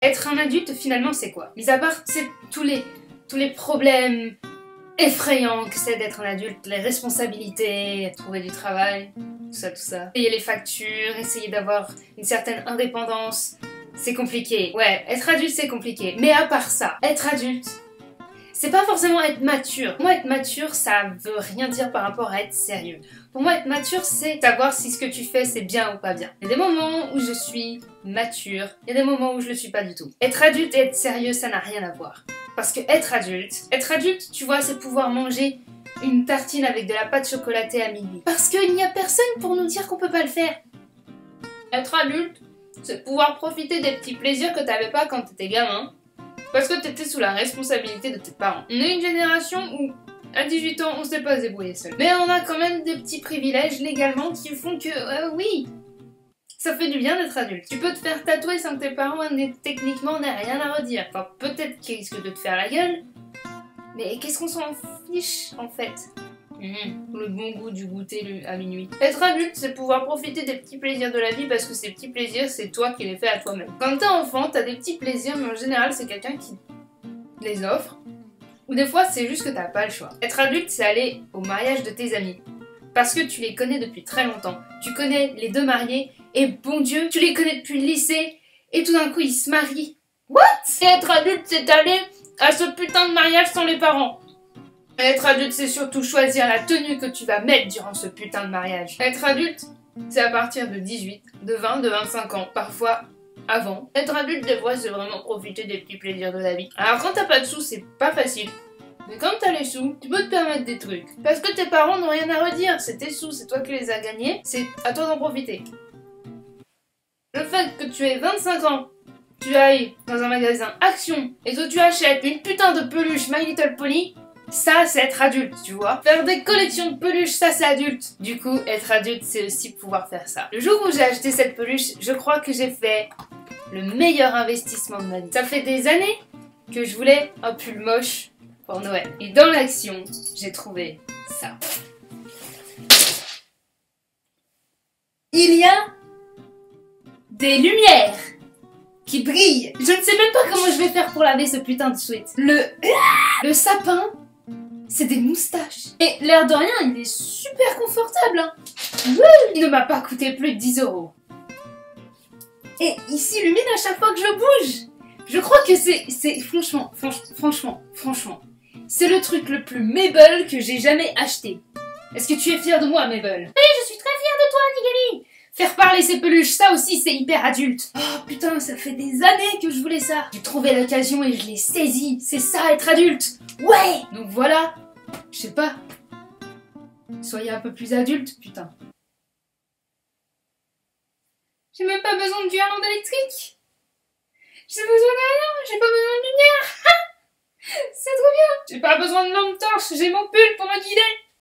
Être un adulte, finalement, c'est quoi? Mis à part, c'est tous les problèmes effrayants que c'est d'être un adulte, les responsabilités, trouver du travail, tout ça. Payer les factures, essayer d'avoir une certaine indépendance, c'est compliqué. Ouais, être adulte, c'est compliqué. Mais à part ça, être adulte, c'est pas forcément être mature. Pour moi, être mature, ça veut rien dire par rapport à être sérieux. Pour moi, être mature, c'est savoir si ce que tu fais, c'est bien ou pas bien. Il y a des moments où je suis mature, il y a des moments où je le suis pas du tout. Être adulte et être sérieux, ça n'a rien à voir. Parce que être adulte, tu vois, c'est pouvoir manger une tartine avec de la pâte chocolatée à minuit. Parce qu'il n'y a personne pour nous dire qu'on peut pas le faire. Être adulte, c'est pouvoir profiter des petits plaisirs que t'avais pas quand t'étais gamin. Parce que t'étais sous la responsabilité de tes parents. On est une génération où, à 18 ans, on sait pas se débrouiller seul. Mais on a quand même des petits privilèges légalement qui font que, oui, ça fait du bien d'être adulte. Tu peux te faire tatouer sans que tes parents techniquement n'aient rien à redire. Enfin, peut-être qu'ils risquent de te faire la gueule, mais qu'est-ce qu'on s'en fiche, en fait? Le bon goût du goûter à minuit. Être adulte, c'est pouvoir profiter des petits plaisirs de la vie parce que ces petits plaisirs, c'est toi qui les fais à toi-même. Quand t'es enfant, t'as des petits plaisirs, mais en général, c'est quelqu'un qui les offre. Ou des fois, c'est juste que t'as pas le choix. Être adulte, c'est aller au mariage de tes amis. Parce que tu les connais depuis très longtemps. Tu connais les deux mariés, et bon Dieu, tu les connais depuis le lycée, et tout d'un coup, ils se marient. What? Et être adulte, c'est aller à ce putain de mariage sans les parents. Être adulte, c'est surtout choisir la tenue que tu vas mettre durant ce putain de mariage. Être adulte, c'est à partir de 18, de 20, de 25 ans, parfois avant. Être adulte, des fois, c'est vraiment profiter des petits plaisirs de la vie. Alors quand t'as pas de sous, c'est pas facile. Mais quand t'as les sous, tu peux te permettre des trucs. Parce que tes parents n'ont rien à redire, c'est tes sous, c'est toi qui les as gagnés, c'est à toi d'en profiter. Le fait que tu aies 25 ans, tu ailles dans un magasin Action et que tu achètes une putain de peluche My Little Pony, ça, c'est être adulte, tu vois. Faire des collections de peluches, ça, c'est adulte. Du coup, être adulte, c'est aussi pouvoir faire ça. Le jour où j'ai acheté cette peluche, je crois que j'ai fait le meilleur investissement de ma vie. Ça fait des années que je voulais un pull moche pour Noël. Et dans l'Action, j'ai trouvé ça. Il y a des lumières qui brillent. Je ne sais même pas comment je vais faire pour laver ce putain de sweat. Le sapin, c'est des moustaches. Et l'air de rien, il est super confortable. Hein. Il ne m'a pas coûté plus de 10 €. Et il s'illumine à chaque fois que je bouge. Je crois que c'est franchement, c'est le truc le plus Mabel que j'ai jamais acheté. Est-ce que tu es fière de moi, Mabel? Oui, je suis très fière de toi, Nigali. Faire parler ces peluches, ça aussi c'est hyper adulte. Oh putain, ça fait des années que je voulais ça. J'ai trouvé l'occasion et je l'ai saisi. C'est ça, être adulte. Ouais. Donc voilà, je sais pas. Soyez un peu plus adulte, putain. J'ai même pas besoin de guirlande électrique. J'ai besoin de rien, j'ai pas besoin de lumière. C'est trop bien. J'ai pas besoin de lampe torche, j'ai mon pull pour me guider.